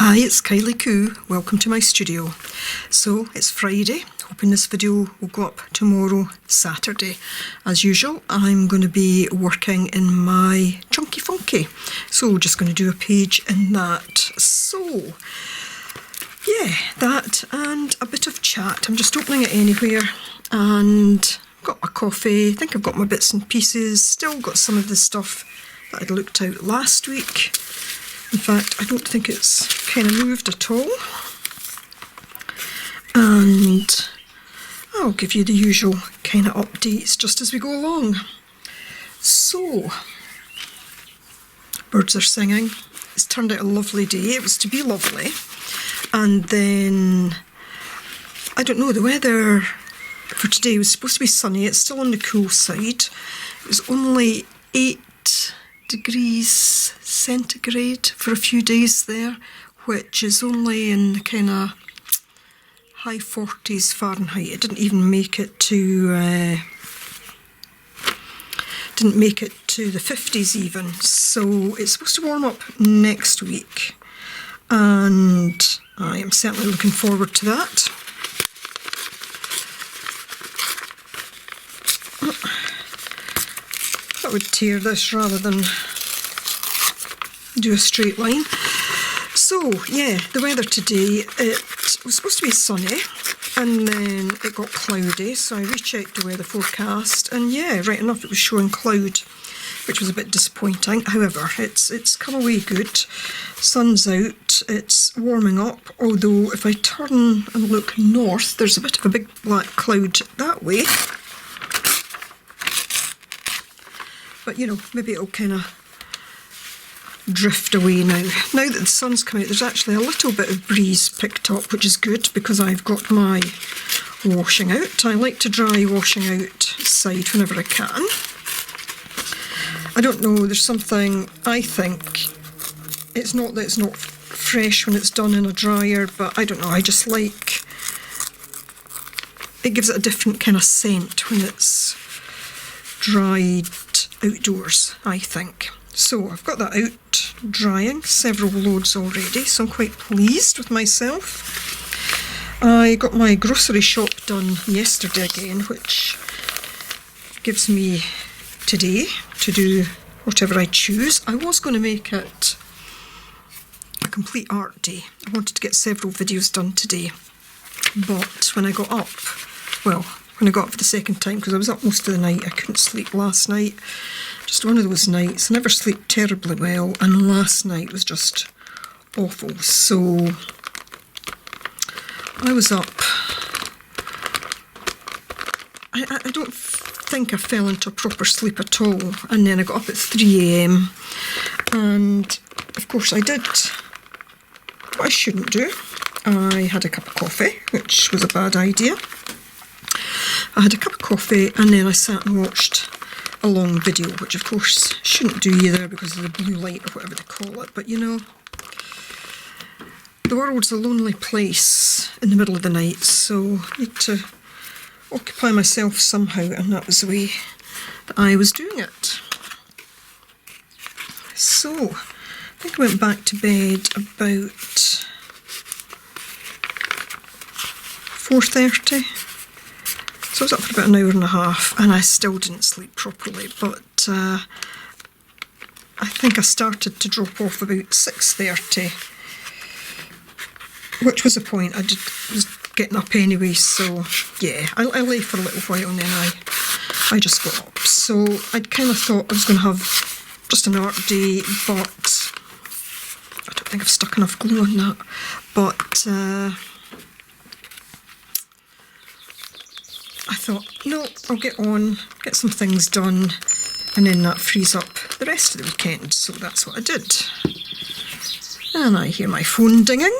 Hi, it's Kylie Coo. Welcome to my studio. So it's Friday, hoping this video will go up tomorrow, Saturday. As usual, I'm going to be working in my Chunky Funky. So just going to do a page in that. So yeah, that and a bit of chat. I'm just opening it anywhere and got my coffee. I think I've got my bits and pieces. Still got some of the stuff that I'd looked out last week. In fact, I don't think it's kind of moved at all. And I'll give you the usual kind of updates just as we go along. So, birds are singing. It's turned out a lovely day. It was to be lovely. And then, I don't know, the weather for today was supposed to be sunny. It's still on the cool side. It was only 8 degrees centigrade for a few days there, which is only in the kind of high 40s Fahrenheit. It didn't even make it to the 50s even. So it's supposed to warm up next week, and I am certainly looking forward to that. I would tear this rather than do a straight line. So yeah, the weather today, it was supposed to be sunny and then it got cloudy, so I rechecked the weather forecast and yeah, right enough it was showing cloud, which was a bit disappointing. However, it's come away good. Sun's out, it's warming up, although if I turn and look north, there's a bit of a big black cloud that way. But you know, maybe it'll kind of drift away now. Now that the sun's come out, there's actually a little bit of breeze picked up, which is good because I've got my washing out. I like to dry washing outside whenever I can. I don't know, there's something, I think, it's not that it's not fresh when it's done in a dryer, but I don't know, I just like, it gives it a different kind of scent when it's dried outdoors, I think. So I've got that out drying, several loads already, so I'm quite pleased with myself. I got my grocery shop done yesterday again, which gives me today to do whatever I choose. I was going to make it a complete art day. I wanted to get several videos done today, but when I got up, well, when I got up for the second time, because I was up most of the night, I couldn't sleep last night. Just one of those nights. I never sleep terribly well, and last night was just awful. So I was up. I don't think I fell into a proper sleep at all, and then I got up at 3 AM, and of course I did what I shouldn't do. I had a cup of coffee, which was a bad idea. I had a cup of coffee and then I sat and watched a long video, which of course shouldn't do either because of the blue light or whatever they call it, but you know, the world's a lonely place in the middle of the night, so I need to occupy myself somehow, and that was the way that I was doing it. So I think I went back to bed about 4:30. So I was up for about an hour and a half and I still didn't sleep properly, but I think I started to drop off about 6:30, which was the point. I was getting up anyway, so yeah, I lay for a little while and then I just got up. So I'd kind of thought I was going to have just an art day, but I don't think I've stuck enough glue on that, but I thought, no, I'll get on, get some things done, and then that frees up the rest of the weekend. So that's what I did. And I hear my phone dinging.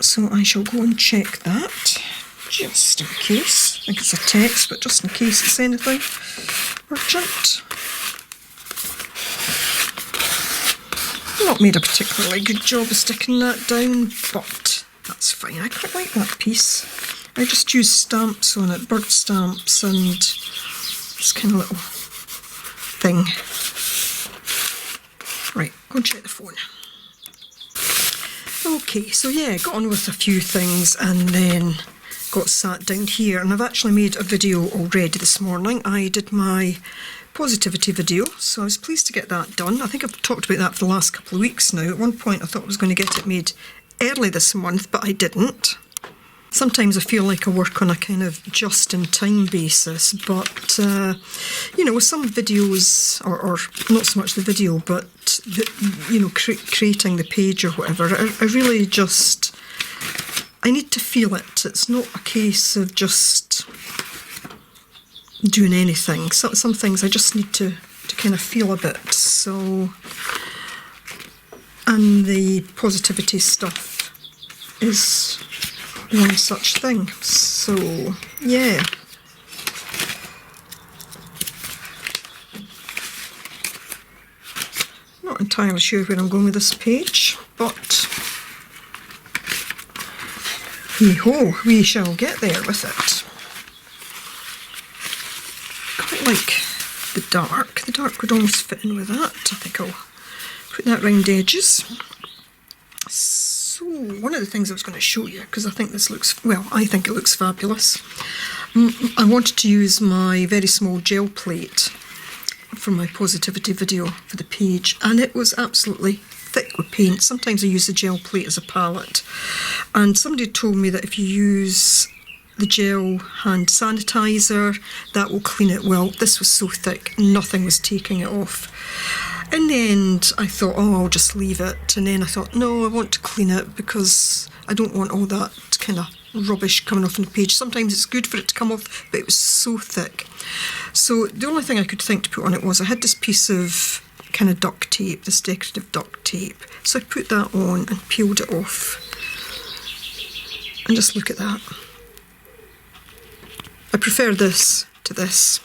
So I shall go and check that, just in case. I think it's a text, but just in case it's anything urgent. Not made a particularly good job of sticking that down, but that's fine. I quite like that piece. I just use stamps on it, bird stamps, and this kind of little thing. Right, go and check the phone. Okay, so yeah, got on with a few things and then got sat down here, and I've actually made a video already this morning. I did my positivity video, so I was pleased to get that done. I think I've talked about that for the last couple of weeks now. At one point I thought I was going to get it made early this month, but I didn't. Sometimes I feel like I work on a kind of just-in-time basis, but you know, with some videos, or not so much the video, but you know, creating the page or whatever, I really just, I need to feel it. It's not a case of just doing anything. Some things I just need to kind of feel a bit. So, and the positivity stuff is one such thing. So yeah, not entirely sure where I'm going with this page, but hey-ho, we shall get there with it. Quite like the dark. The dark would almost fit in with that. I think I'll put that round the edges. So one of the things I was going to show you, because I think this looks, well, I think it looks fabulous. I wanted to use my very small gel plate for my positivity video for the page, and it was absolutely thick with paint. Sometimes I use the gel plate as a palette, and somebody told me that if you use the gel hand sanitizer, that will clean it. Well, this was so thick, nothing was taking it off. In the end, I thought, oh, I'll just leave it. And then I thought, no, I want to clean it because I don't want all that kind of rubbish coming off on the page. Sometimes it's good for it to come off, but it was so thick. So the only thing I could think to put on it was I had this piece of kind of duct tape, this decorative duct tape. So I put that on and peeled it off. And just look at that. I prefer this to this.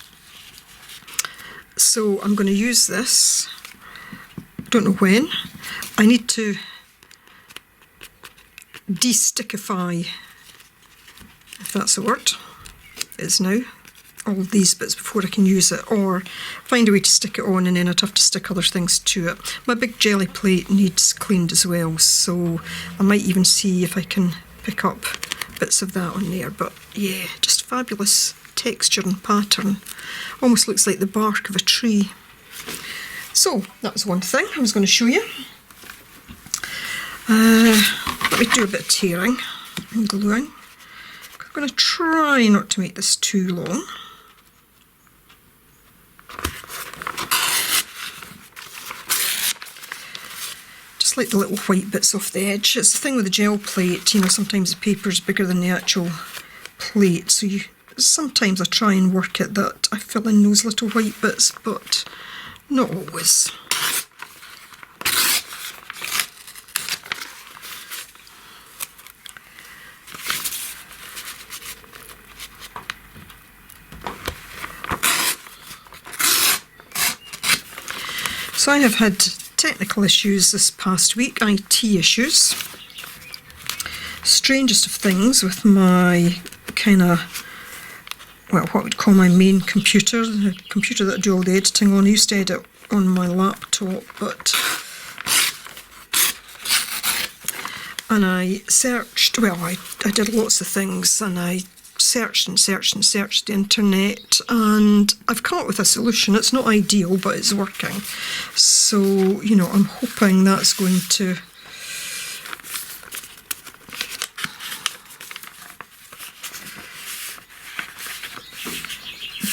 So I'm going to use this. Don't know when. I need to de-stickify, if that's a word. It is now. All of these bits before I can use it, or find a way to stick it on, and then I'd have to stick other things to it. My big jelly plate needs cleaned as well, so I might even see if I can pick up bits of that on there. But yeah, just fabulous texture and pattern. Almost looks like the bark of a tree. So that was one thing I was going to show you. Let me do a bit of tearing and gluing. I'm going to try not to make this too long. Just like the little white bits off the edge. It's the thing with the gel plate, you know, sometimes the paper's bigger than the actual plate, so sometimes I try and work it that I fill in those little white bits, but not always. So I have had technical issues this past week, IT issues. Strangest of things with my kind of, well, what we'd call my main computer, the computer that I do all the editing on. I used to edit on my laptop, and I searched, well, I did lots of things, and I searched and searched and searched the internet, and I've come up with a solution. It's not ideal, but it's working. So, you know, I'm hoping that's going to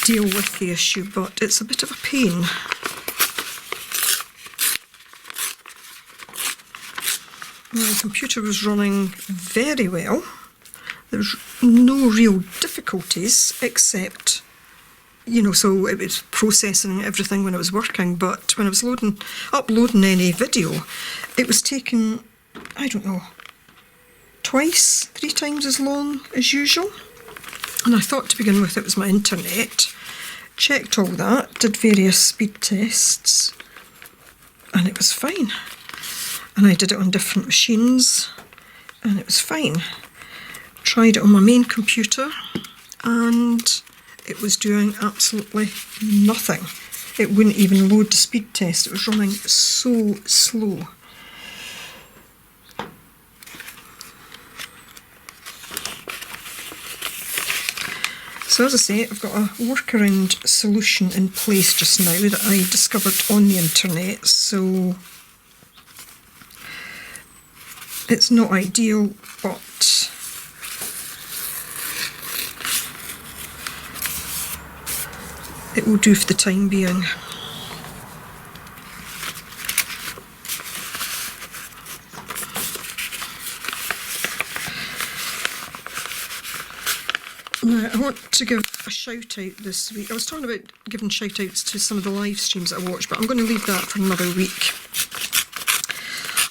deal with the issue, but it's a bit of a pain. My computer was running very well. There was no real difficulties, except, you know, so it was processing everything when it was working, but when I was uploading any video, it was taking, I don't know, 3 times as long as usual. And I thought to begin with it was my internet. Checked all that, did various speed tests, and it was fine. And I did it on different machines, and it was fine. Tried it on my main computer, and it was doing absolutely nothing. It wouldn't even load the speed test. It was running so slow. So as I say, I've got a workaround solution in place just now that I discovered on the internet, so it's not ideal, but it will do for the time being. Now, I want to give a shout out this week. I was talking about giving shout outs to some of the live streams that I watched, but I'm going to leave that for another week.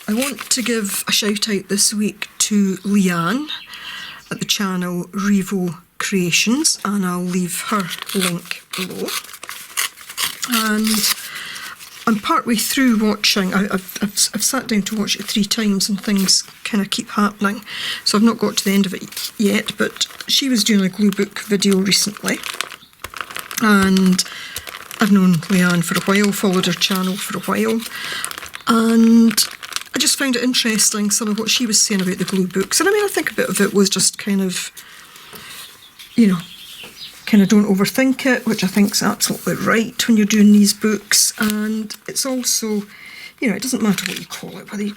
I want to give a shout out this week to Leanne at the channel Revo Creations, and I'll leave her link below. And I'm partway through watching. I've sat down to watch it 3 times and things kind of keep happening, so I've not got to the end of it yet, but she was doing a glue book video recently, and I've known Leanne for a while, followed her channel for a while, and I just found it interesting, some of what she was saying about the glue books. And I mean, I think a bit of it was just kind of, you know, kind of don't overthink it, which I think is absolutely right when you're doing these books. And it's also, you know, it doesn't matter what you call it, whether you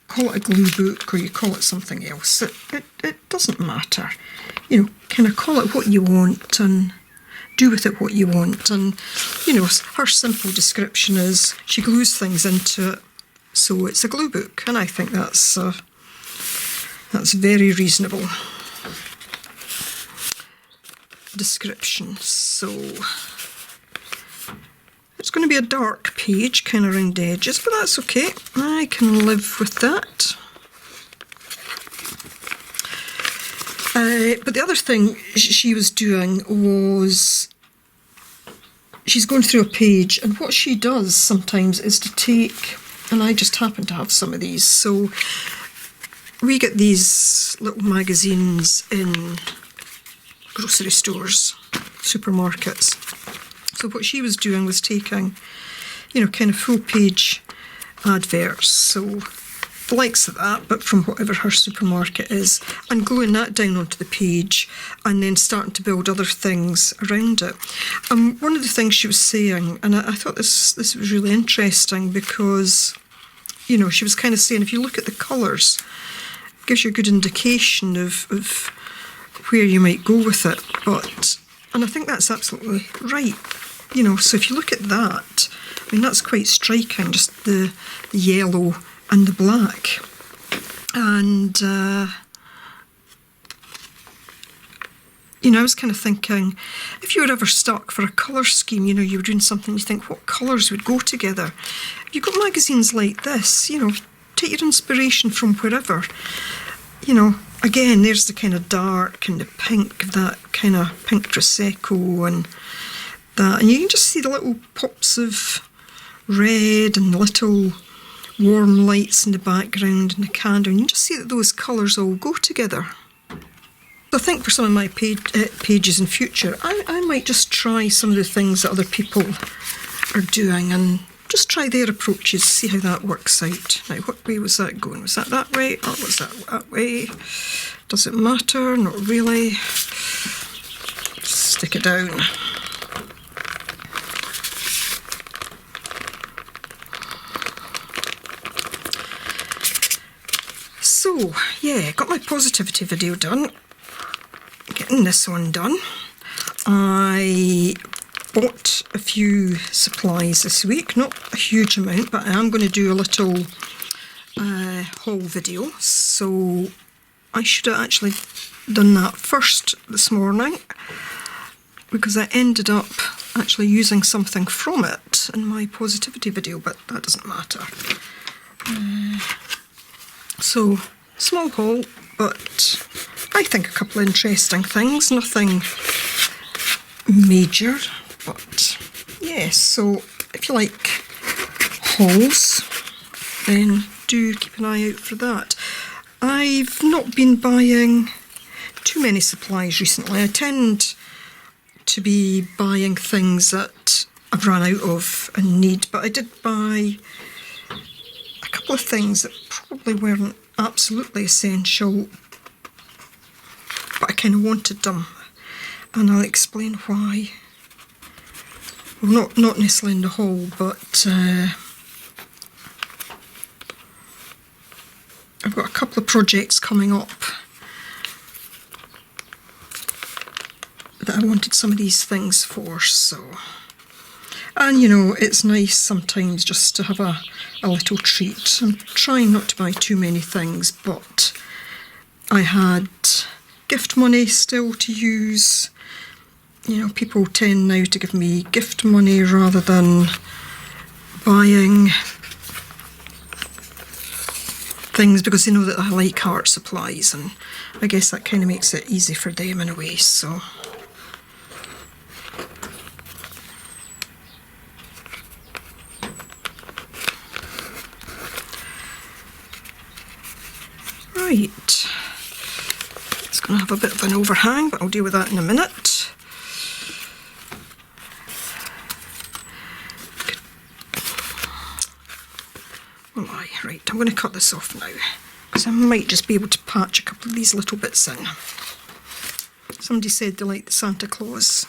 call it a glue book or you call it something else, it doesn't matter. You know, kind of call it what you want and do with it what you want. And, you know, her simple description is she glues things into it, so it's a glue book. And I think that's very reasonable description. So it's going to be a dark page kind of around the edges, but that's okay, I can live with that. But the other thing she was doing was she's going through a page, and what she does sometimes is to take, and I just happen to have some of these, so we get these little magazines in grocery stores, supermarkets. So what she was doing was taking, you know, kind of full page adverts, so the likes of that, but from whatever her supermarket is, and gluing that down onto the page and then starting to build other things around it. One of the things she was saying, and I thought this was really interesting, because, you know, she was kind of saying if you look at the colours, it gives you a good indication of where you might go with it. And I think that's absolutely right. You know, so if you look at that, I mean, that's quite striking, just the yellow and the black. And, you know, I was kind of thinking, if you were ever stuck for a colour scheme, you know, you were doing something, you think, what colours would go together? If you've got magazines like this, you know, take your inspiration from wherever. You know, again, there's the kind of dark and the pink, that kind of pink Prosecco and that. And you can just see the little pops of red and the little warm lights in the background and the candle. And you can just see that those colours all go together. I think for some of my pages in future, I might just try some of the things that other people are doing and just try their approaches, see how that works out. Now, what way was that going? Was that way, or was that way? Does it matter? Not really. Stick it down. So, yeah, got my positivity video done. Getting this one done. I bought a few supplies this week, not a huge amount, but I am going to do a little haul video, so I should have actually done that first this morning, because I ended up actually using something from it in my positivity video, but that doesn't matter. So, small haul, but I think a couple of interesting things, nothing major, but yes, so if you like hauls, then do keep an eye out for that. I've not been buying too many supplies recently. I tend to be buying things that I've run out of and need, but I did buy a couple of things that probably weren't absolutely essential, but I kind of wanted them. and I'll explain why. Well, not necessarily in the haul, but I've got a couple of projects coming up that I wanted some of these things for, so. And you know, it's nice sometimes just to have a little treat. I'm trying not to buy too many things, but I had gift money still to use. You know, people tend now to give me gift money rather than buying things because they know that I like art supplies, and I guess that kind of makes it easy for them in a way, so. Right, it's going to have a bit of an overhang, but I'll deal with that in a minute. Oh my, right, I'm going to cut this off now, because I might just be able to patch a couple of these little bits in. Somebody said they like the Santa Claus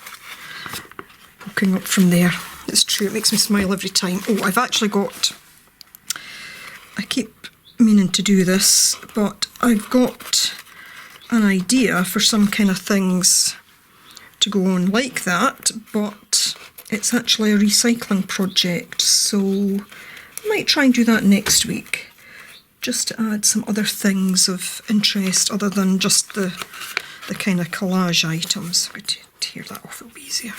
poking up from there. It's true, it makes me smile every time. Oh, I've actually got, I keep meaning to do this, but I've got an idea for some kind of things to go on like that, but it's actually a recycling project, so I might try and do that next week, just to add some other things of interest other than just the kind of collage items. I'm going to tear that off, it'll be easier.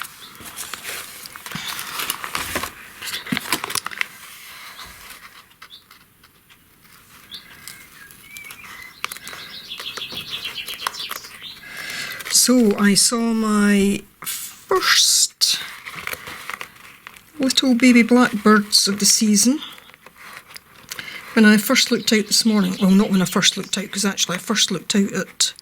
So I saw my first little baby blackbirds of the season when I first looked out this morning. Well, not when I first looked out, because actually I first looked out at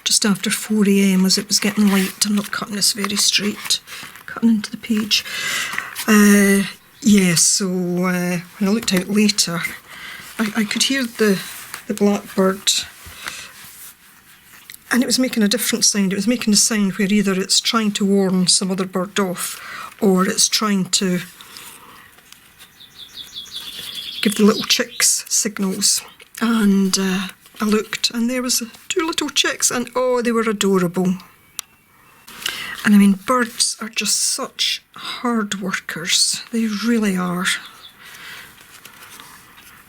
just after 4 AM as it was getting light. I'm not cutting this very straight, cutting into the page. Yeah, so when I looked out later, I could hear the blackbird, and it was making a different sound. It was making a sound where either it's trying to warn some other bird off, or it's trying to give the little chicks signals. And I looked, and there was 2 little chicks, and oh, they were adorable. And I mean, birds are just such hard workers. They really are.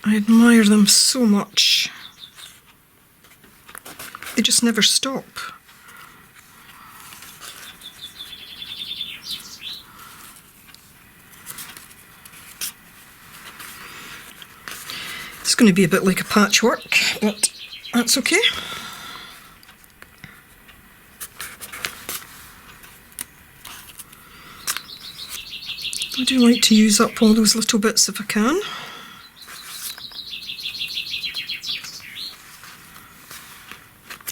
I admire them so much. They just never stop. It's going to be a bit like a patchwork, but that's okay. I do like to use up all those little bits if I can.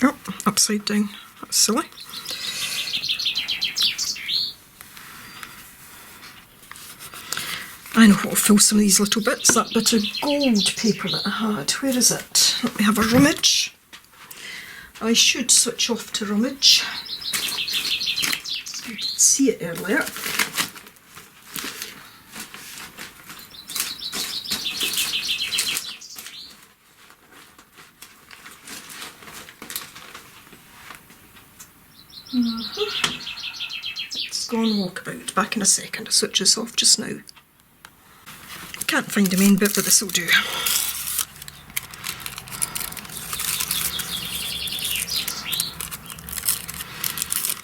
Oh, upside down. That's silly. I know what will fill some of these little bits. That bit of gold paper that I had. Where is it? Let me have a rummage. I should switch off to rummage. I did see it earlier. Let's go and walk about. Back in a second. I'll switch this off just now. Can't find the main bit, but this will do.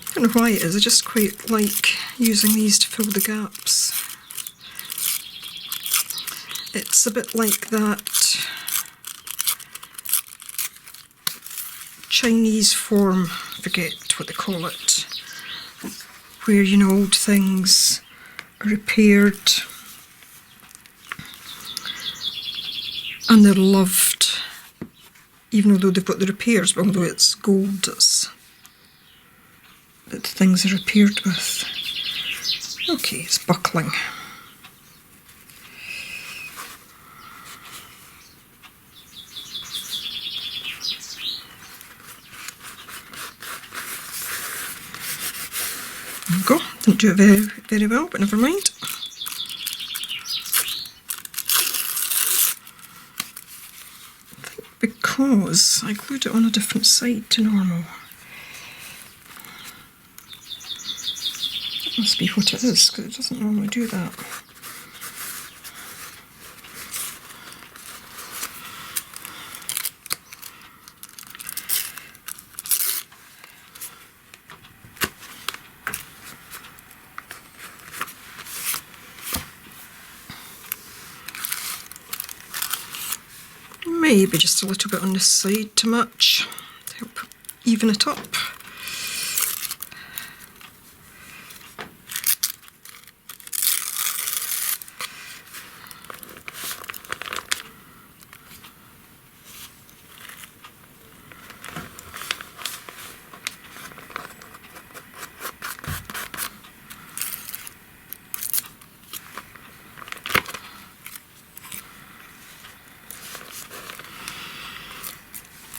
I don't know why it is, I just quite like using these to fill the gaps. It's a bit like that Chinese form, I forget what they call it, where, you know, old things are repaired and they're loved, even though they've got the repairs, but although it's gold that the things are repaired with. Okay, it's buckling. Didn't do it very, very well, but never mind. I think because I glued it on a different side to normal. That must be what it is, because it doesn't normally do that. Maybe just a little bit on this side to match, to help even it up.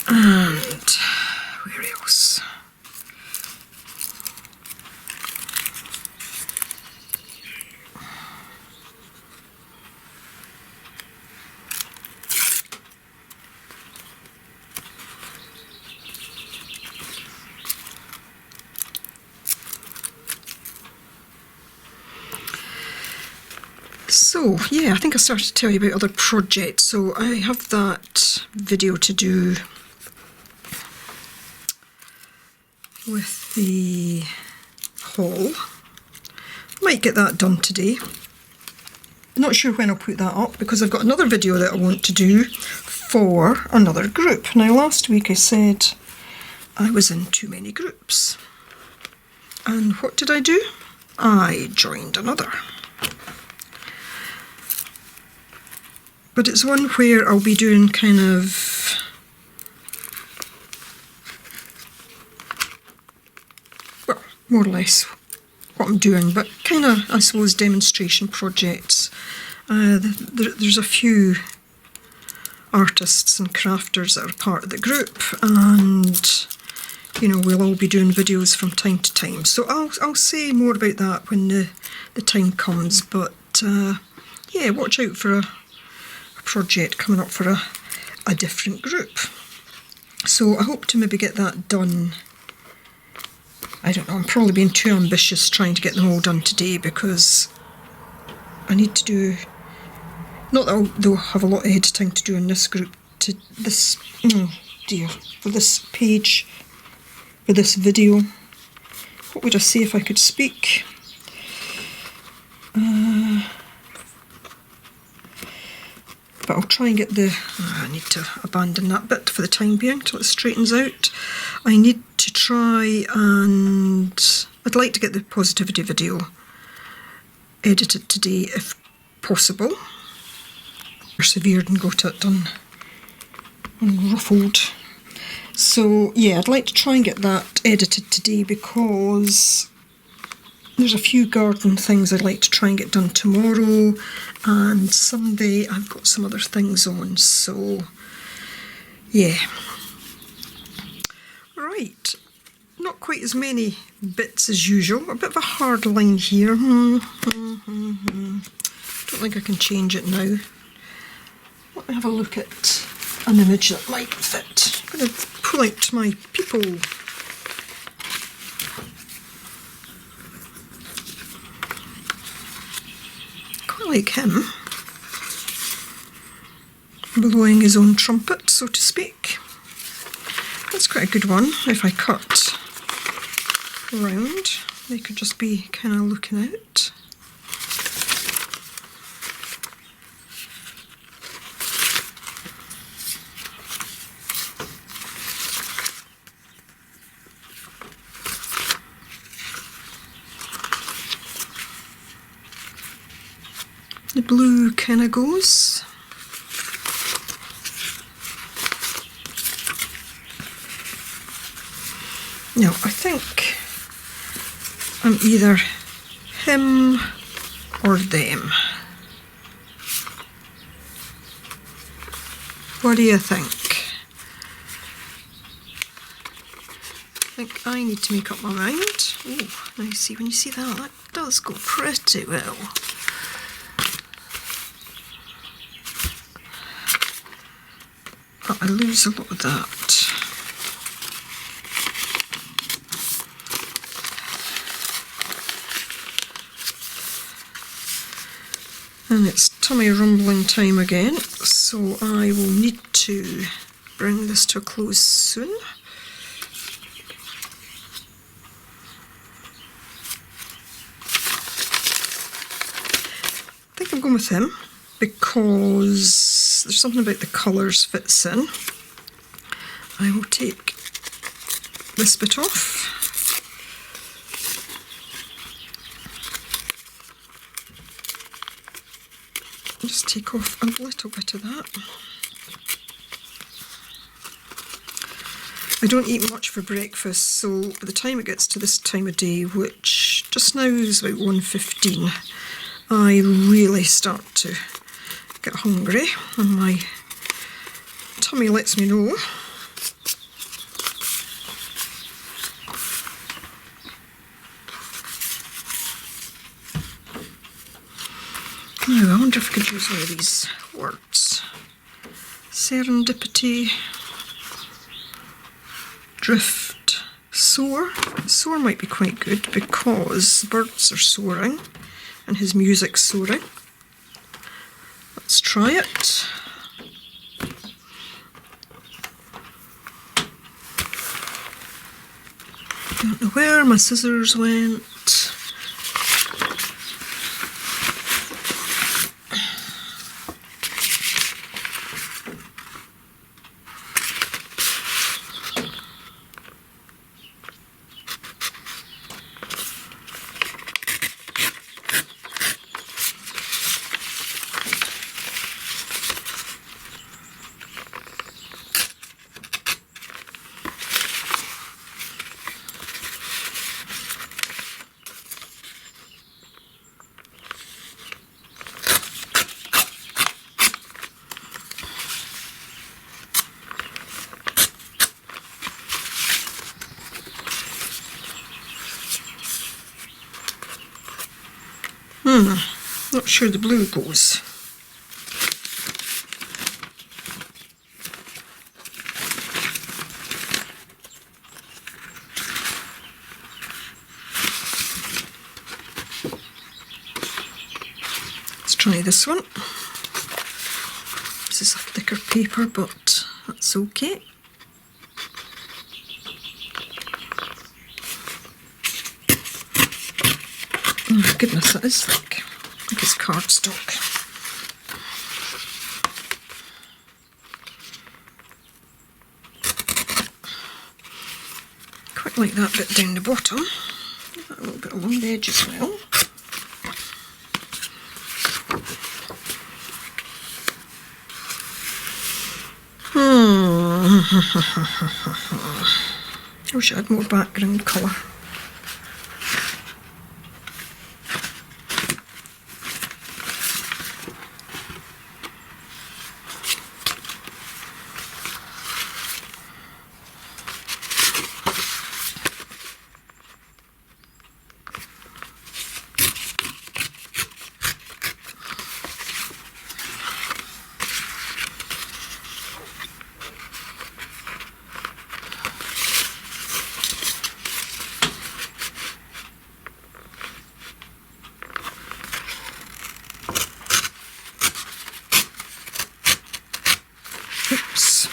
And where else? So yeah, I think I started to tell you about other projects. So I have that video to do with the haul. Might get that done today. I'm not sure when I'll put that up because I've got another video that I want to do for another group. Now last week I said I was in too many groups. And what did I do? I joined another. But it's one where I'll be doing kind of more or less what I'm doing, but kind of, I suppose, demonstration projects. There's a few artists and crafters that are part of the group, and you know, we'll all be doing videos from time to time. So I'll say more about that when the time comes, but yeah, watch out for a project coming up for a different group. So I hope to maybe get that done. I don't know, I'm probably being too ambitious trying to get them all done today because I need to do, not that they'll have a lot of editing to do in this group, to this, oh dear, for this page, for this video. What would I say if I could speak? But I'll try and get I need to abandon that bit for the time being till it straightens out. I need to try and, I'd like to get the positivity video edited today if possible. Persevered and got it done unruffled. So yeah, I'd like to try and get that edited today because there's a few garden things I'd like to try and get done tomorrow, and Sunday I've got some other things on, so yeah. Right, not quite as many bits as usual, a bit of a hard line here. Don't think I can change it now. Let me have a look at an image that might fit. I'm going to pull out my people. Like him, blowing his own trumpet, so to speak. That's quite a good one. If I cut round, they could just be kind of looking out. The blue kind of goes. No, I think I'm either him or them. What do you think? think I need to make up my mind. Oh, now see, when you see that, that does go pretty well. But I lose a lot of that. And it's tummy rumbling time again, so I will need to bring this to a close soon. I think I'm going with him because there's something about the colours fits in. I will take this bit off. Just take off a little bit of that. I don't eat much for breakfast, so by the time it gets to this time of day, which just now is about 1:15, I really start to get hungry and my tummy lets me know. Now, I wonder if I could use one of these words. Serendipity, drift, soar. Soar might be quite good because birds are soaring and his music's soaring. Let's try it. Don't know where my scissors went. Not sure the blue goes. Let's try this one. This is a thicker paper, but that's okay. Oh goodness, that is thick. I think it's cardstock. Quite like that bit down the bottom. A little bit along the edge as well. I wish I had more background colour. Oops.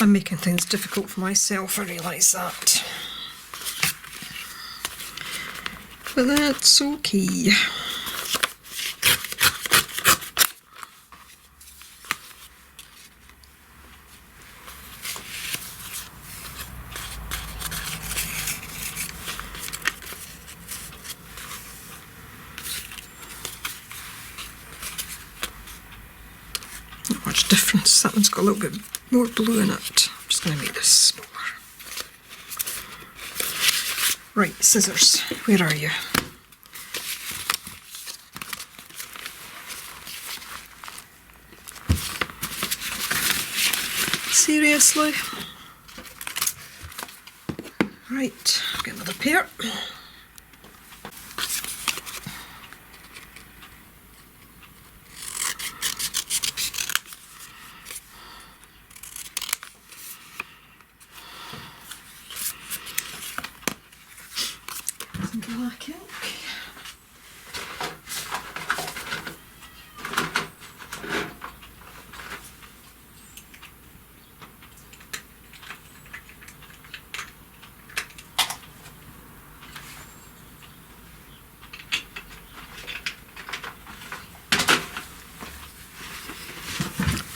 I'm making things difficult for myself, I realise that. But that's okay. Not much difference. That one's got a little bit more blue in it. I'm just going to make this smaller. Right, scissors, where are you? Seriously? Right, get another pair. Some black ink.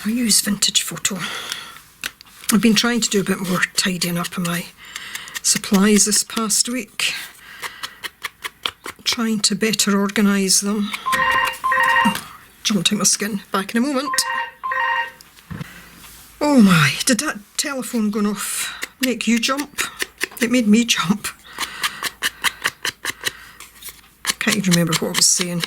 I use vintage photo. I've been trying to do a bit more tidying up of my supplies this past week. Trying to better organise them. Oh, jumped out my skin. Back in a moment. Oh my, did that telephone going off make you jump? It made me jump. Can't even remember what I was saying.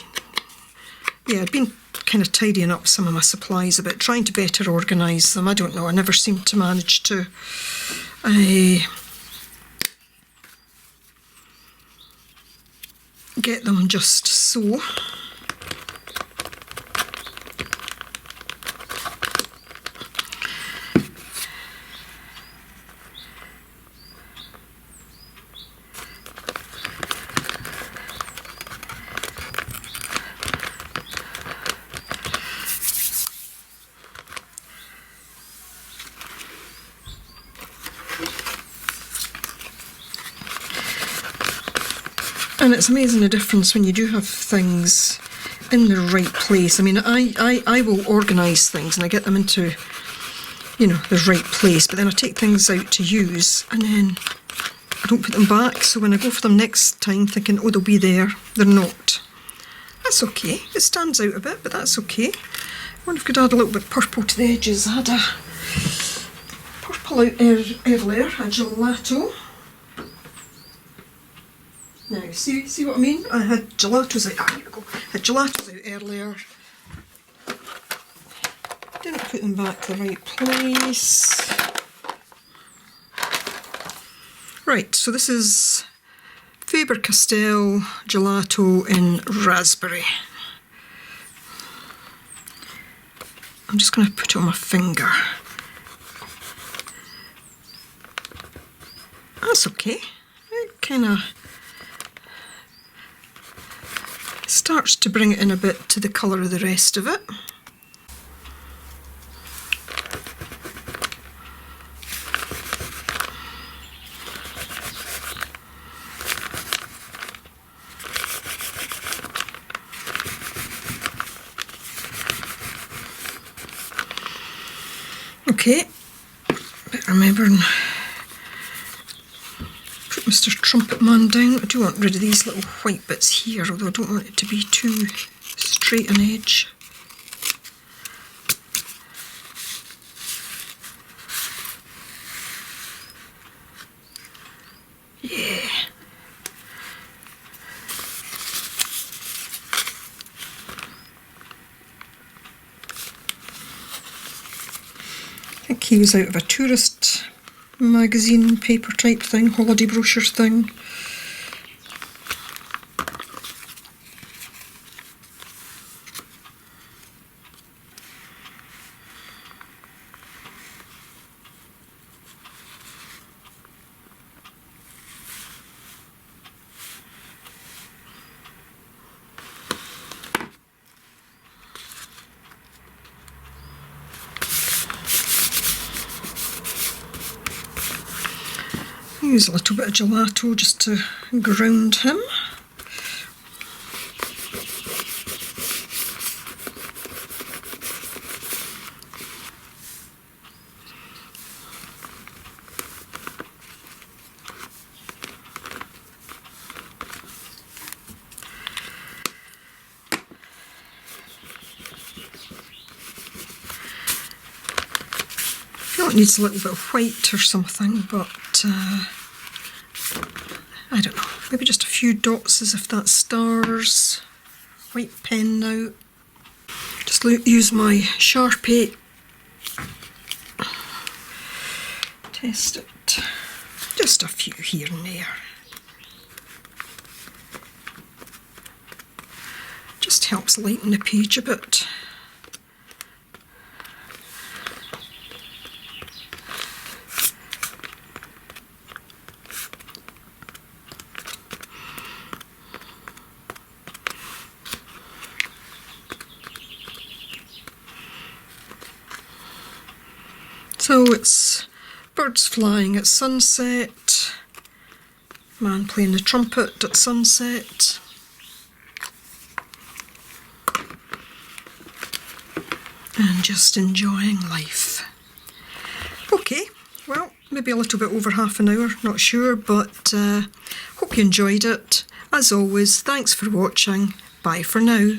Yeah, I'd been kind of tidying up some of my supplies a bit, trying to better organise them. I don't know, I never seem to manage to get them just so. And it's amazing the difference when you do have things in the right place. I mean, I will organise things and I get them into, you know, the right place, but then I take things out to use and then I don't put them back. So when I go for them next time thinking, oh, they'll be there, they're not. That's okay. It stands out a bit, but that's okay. I wonder if I could add a little bit of purple to the edges. I had a purple out earlier, a gelato. Now, see what I mean? I had gelatos out, here we go. I had gelatos out earlier. Didn't put them back the right place. Right, so this is Faber-Castell gelato in raspberry. I'm just going to put it on my finger. That's okay. It kind of starts to bring it in a bit to the colour of the rest of it. Okay, but remembering put Mr. Trumpet Man down. I do want rid of these little white bits here, although I don't want it to be too straight an edge. Yeah. I think he was out of a tourist magazine paper type thing, holiday brochure thing. Use a little bit of gelato just to ground him. I feel it needs a little bit of white or something, but I don't know, maybe just a few dots as if that's stars. White pen now. Just use my Sharpie test it. Just a few here and there. Just helps lighten the page a bit. So it's birds flying at sunset, man playing the trumpet at sunset. And just enjoying life. Okay, well, maybe a little bit over half an hour, not sure, but hope you enjoyed it. As always, thanks for watching. Bye for now.